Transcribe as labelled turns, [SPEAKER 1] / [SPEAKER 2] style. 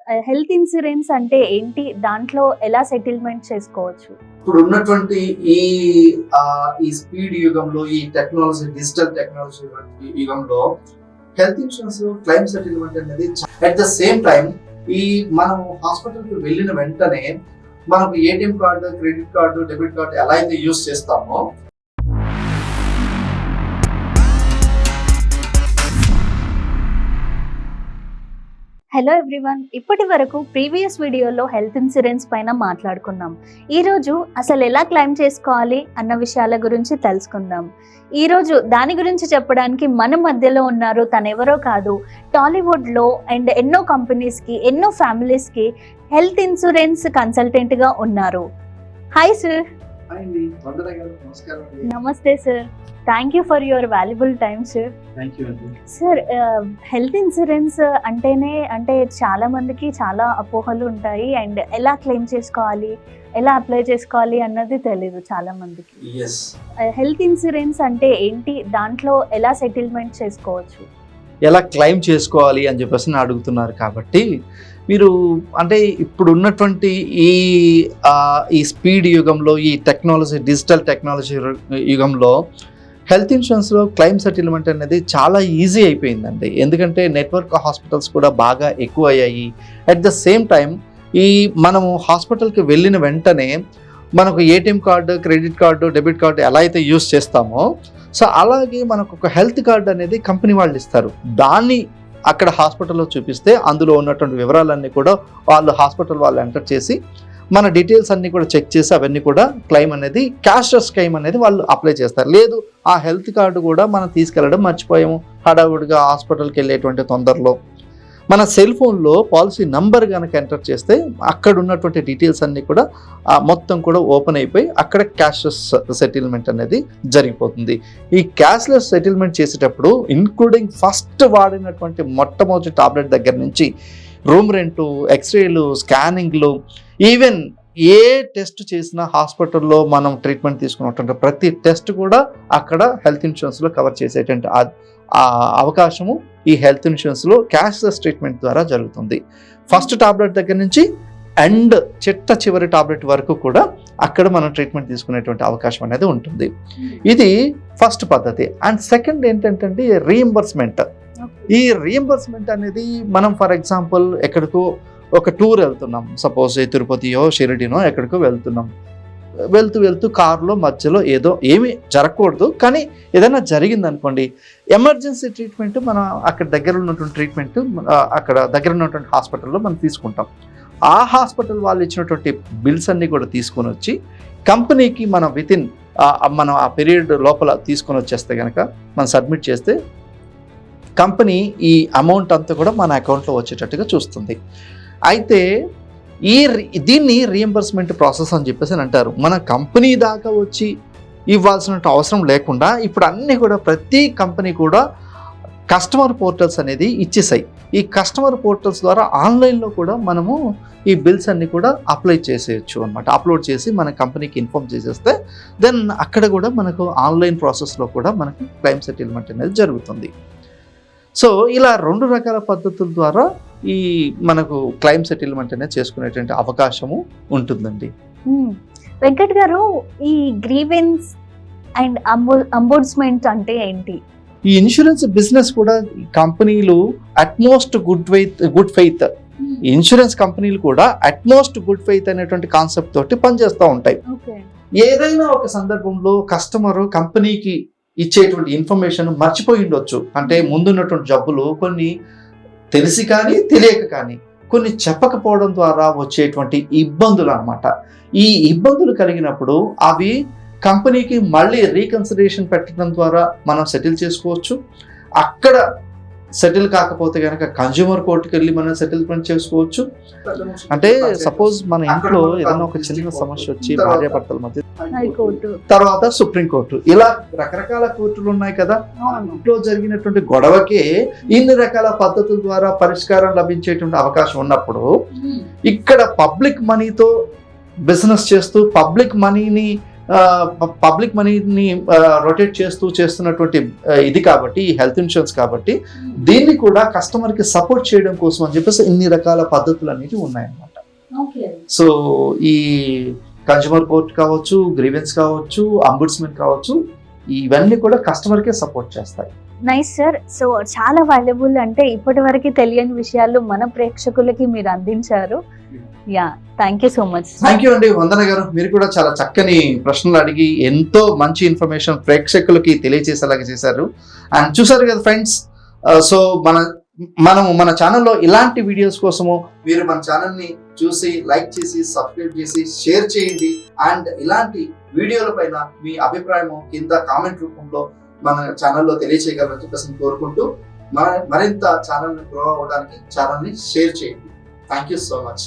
[SPEAKER 1] Health insurance అంటే ఏంటి? దాంట్లో ఎలా సెటిల్మెంట్ చేసుకోవచ్చు?
[SPEAKER 2] ఇప్పుడు ఉన్నటువంటి ఈ ఈ స్పీడ్ యుగంలో, ఈ టెక్నాలజీ, డిజిటల్ టెక్నాలజీ యుగంలో హెల్త్ ఇన్సూరెన్స్ క్లైమ్ సెటిల్మెంట్ అనేది అట్ ద సేమ్ టైం మనం హాస్పిటల్ కి వెళ్ళిన వెంటనే మనకు ATM card, credit card, debit card ఎలా అయితే యూజ్ చేస్తామో
[SPEAKER 1] హలో ఎవ్రీవన్, ఇప్పటి వరకు ప్రీవియస్ వీడియోలో హెల్త్ ఇన్సూరెన్స్ పైన మాట్లాడుకున్నాం. ఈరోజు అసలు ఎలా క్లెయిమ్ చేసుకోవాలి అన్న విషయాల గురించి తెలుసుకుందాం. ఈరోజు దాని గురించి చెప్పడానికి మన మధ్యలో ఉన్నారు. తనెవరో కాదు, టాలీవుడ్లో అండ్ ఎన్నో కంపెనీస్కి, ఎన్నో ఫ్యామిలీస్కి హెల్త్ ఇన్సూరెన్స్ కన్సల్టెంట్గా ఉన్నారు. Hi sir. నమస్తే sir. Thank you for your valuable time sir. Sir, health insurance అంటే చాలా మందికి చాలా అపోహలు ఉంటాయి. అండ్ ఎలా క్లెయిమ్ చేసుకోవాలి, ఎలా అప్లై చేసుకోవాలి అన్నది తెలీదు చాలా మందికి. హెల్త్ ఇన్సూరెన్స్ అంటే ఏంటి? దాంట్లో ఎలా సెటిల్మెంట్ చేసుకోవచ్చు,
[SPEAKER 3] ఎలా క్లెయిమ్ చేసుకోవాలి అని చెప్పేసి అడుగుతున్నారు. కాబట్టి మీరు అంటే ఇప్పుడు ఉన్నటువంటి ఈ స్పీడ్ యుగంలో, ఈ టెక్నాలజీ, డిజిటల్ టెక్నాలజీ యుగంలో హెల్త్ ఇన్సూరెన్స్లో క్లెయిమ్ సెటిల్మెంట్ అనేది చాలా ఈజీ అయిపోయిందండి. ఎందుకంటే నెట్వర్క్ హాస్పిటల్స్ కూడా బాగా ఎక్కువ అయ్యాయి. అట్ ద సేమ్ టైం మనము హాస్పిటల్కి వెళ్ళిన వెంటనే మనకు ATM card, credit card, debit card ఎలా అయితే యూజ్ చేస్తామో, సో అలాగే మనకు ఒక హెల్త్ కార్డు అనేది కంపెనీ వాళ్ళు ఇస్తారు. దాన్ని అక్కడ హాస్పిటల్లో చూపిస్తే అందులో ఉన్నటువంటి వివరాలన్నీ కూడా హాస్పిటల్ వాళ్ళు ఎంటర్ చేసి మన డీటెయిల్స్ అన్నీ కూడా చెక్ చేసి అవన్నీ కూడా క్లెయిమ్ అనేది, క్యాష్లెస్ క్లెయిమ్ అనేది వాళ్ళు అప్లై చేస్తారు. లేదు, ఆ హెల్త్ కార్డు కూడా మనం తీసుకెళ్ళడం మర్చిపోయాము, హడావుడిగా హాస్పిటల్కి వెళ్ళేటువంటి తొందరలో మన సెల్ ఫోన్లో పాలసీ నంబర్ కనుక ఎంటర్ చేస్తే అక్కడ ఉన్నటువంటి డీటెయిల్స్ అన్నీ కూడా మొత్తం కూడా ఓపెన్ అయిపోయి అక్కడ క్యాష్లెస్ సెటిల్మెంట్ అనేది జరిగిపోతుంది. ఈ క్యాష్లెస్ సెటిల్మెంట్ చేసేటప్పుడు ఇంక్లూడింగ్ ఫస్ట్ వాడినటువంటి మొట్టమొదటి టాబ్లెట్ దగ్గర నుంచి రూమ్ రెంటు, ఎక్స్రేలు, స్కానింగ్లు, ఈవెన్ ఏ టెస్ట్ చేసినా హాస్పిటల్లో మనం ట్రీట్మెంట్ తీసుకున్నటువంటి ప్రతి టెస్ట్ కూడా అక్కడ హెల్త్ ఇన్సూరెన్స్లో కవర్ చేసేటువంటి అవకాశము ఈ హెల్త్ ఇన్సూరెన్స్లో క్యాష్లెస్ ట్రీట్మెంట్ ద్వారా జరుగుతుంది. ఫస్ట్ టాబ్లెట్ దగ్గర నుంచి అండ్ చివరి టాబ్లెట్ వరకు కూడా అక్కడ మనం ట్రీట్మెంట్ తీసుకునేటువంటి అవకాశం అనేది ఉంటుంది. ఇది ఫస్ట్ పద్ధతి. అండ్ సెకండ్ ఏంటంటే రీఎంబర్స్మెంట్. ఈ రీఎంబర్స్మెంట్ అనేది మనం ఫర్ ఎగ్జాంపుల్ ఎక్కడికో ఒక టూర్ వెళ్తున్నాం, సపోజ్ తిరుపతియో షిరిడినో ఎక్కడికో వెళ్తూ కారులో మధ్యలో ఏమీ జరగకూడదు, కానీ ఏదైనా జరిగింది అనుకోండి, ఎమర్జెన్సీ ట్రీట్మెంట్ మనం అక్కడ దగ్గర ఉన్నటువంటి ట్రీట్మెంట్ అక్కడ దగ్గర ఉన్నటువంటి హాస్పిటల్లో మనం తీసుకుంటాం. ఆ హాస్పిటల్ వాళ్ళు ఇచ్చినటువంటి బిల్స్ అన్నీ కూడా తీసుకొని వచ్చి కంపెనీకి మనం మనం ఆ పీరియడ్ లోపల తీసుకొని వచ్చేస్తే కనుక మనం సబ్మిట్ చేస్తే కంపెనీ ఈ అమౌంట్ అంతా కూడా మన అకౌంట్లో వచ్చేటట్టుగా చూస్తుంది. అయితే దీన్ని రీఎంబర్స్మెంట్ ప్రాసెస్ అని చెప్పేసి అంటారు. మన కంపెనీ దాకా వచ్చి ఇవ్వాల్సిన అవసరం లేకుండా ఇప్పుడు అన్నీ కూడా ప్రతి కంపెనీ కూడా కస్టమర్ పోర్టల్స్ అనేది ఇచ్చేసాయి. ఈ కస్టమర్ పోర్టల్స్ ద్వారా ఆన్లైన్లో కూడా మనము ఈ బిల్స్ అన్నీ కూడా అప్లై చేసేయచ్చు అనమాట. అప్లోడ్ చేసి మన కంపెనీకి ఇన్ఫార్మ్ చేసేస్తే దెన్ అక్కడ కూడా మనకు ఆన్లైన్ ప్రాసెస్లో కూడా మనకు క్లెయిమ్ సెటిల్మెంట్ అనేది జరుగుతుంది. సో ఇలా రెండు రకాల పద్ధతుల ద్వారా ఈ మనకు క్లెయిమ్ సెటిల్మెంట్ అనేది చేసుకునేటువంటి అవకాశము ఉంటుందండి.
[SPEAKER 1] వెంకట్ గారు, ఈ గ్రీవెన్స్ అండ్ అంబుడ్స్మెంట్ అంటే ఏంటి?
[SPEAKER 3] ఈ ఇన్సూరెన్స్ బిజినెస్ కూడా కంపెనీలు అట్మోస్ట్ గుడ్ ఫెయిత్ ఇన్సూరెన్స్ కంపెనీలు కూడా అట్మోస్ట్ గుడ్ ఫెయిత్ అనేటువంటి కాన్సెప్ట్ తోటి పనిచేస్తూ ఉంటాయి. ఏదైనా ఒక సందర్భంలో కస్టమర్ కంపెనీకి ఇచ్చేటువంటి ఇన్ఫర్మేషన్ మర్చిపోయి ఉండొచ్చు. అంటే ముందున్నటువంటి జబ్బులు కొన్ని తెలిసి కానీ తెలియక కానీ కొన్ని చెప్పకపోవడం ద్వారా వచ్చేటువంటి ఇబ్బందులు అన్నమాట. ఈ ఇబ్బందులు కలిగినప్పుడు అవి కంపెనీకి మళ్ళీ రీకన్సిడరేషన్ పెట్టడం ద్వారా మనం సెటిల్ చేసుకోవచ్చు. అక్కడ సెటిల్ కాకపోతే కనుక కన్జ్యూమర్ కోర్టుకి వెళ్ళి మనం సెటిల్మెంట్ చేసుకోవచ్చు. అంటే సపోజ్ మన ఇంట్లో ఏదైనా ఒక చిన్న సమస్య వచ్చి భార్యాభర్తల మధ్య తర్వాత సుప్రీంకోర్టు, ఇలా రకరకాల కోర్టులు ఉన్నాయి కదా. ఇంట్లో జరిగినటువంటి గొడవకే ఇన్ని రకాల పద్ధతుల ద్వారా పరిష్కారం లభించేటువంటి అవకాశం ఉన్నప్పుడు ఇక్కడ పబ్లిక్ మనీతో బిజినెస్ చేస్తూ పబ్లిక్ మనీని పబ్లిక్ మనీని రొటేట్ చేస్తున్నటువంటి ఇది కాబట్టి ఈ హెల్త్ ఇన్సూరెన్స్ కాబట్టి దీన్ని కూడా కస్టమర్కి సపోర్ట్ చేయడం కోసం అని చెప్పేసి ఇన్ని రకాల పద్ధతులు అనేవి ఉన్నాయన్నమాట. సో ఈ కన్జ్యూమర్ కోర్ట్ కావచ్చు, గ్రీవెన్స్ కావచ్చు, అంబుడ్స్మెన్ కావచ్చు, ఇవన్నీ కూడా కస్టమర్కే సపోర్ట్ చేస్తాయి.
[SPEAKER 1] Nice sir. సో చాలా వాల్యుబుల్, అంటే ఇప్పటి వరకు తెలియని విషయాలు మన ప్రేక్షకులకి మీరు అందించారు. Yeah, thank you so much.
[SPEAKER 3] Thank you అండి వందన గారు, మీరు కూడా చాలా చక్కని ప్రశ్నలు అడిగి ఎంతో మంచి ఇన్ఫర్మేషన్ ప్రేక్షకులకి తెలియజేసేలాగా చేశారు. అండ్ చూసారు కదా ఫ్రెండ్స్, సో మన ఛానల్లో ఇలాంటి వీడియోస్ కోసము
[SPEAKER 2] మీరు మన ఛానల్ని చూసి లైక్ చేసి సబ్స్క్రైబ్ చేసి షేర్ చేయండి. అండ్ ఇలాంటి వీడియోల పైన మీ అభిప్రాయం కింద కామెంట్ రూపంలో మన ఛానల్లో తెలియచేయగలరని చెప్పేసి కోరుకుంటూ మరింత ఛానల్ని గ్రో అవ్వడానికి ఛానల్ని షేర్ చేయండి. Thank you so much.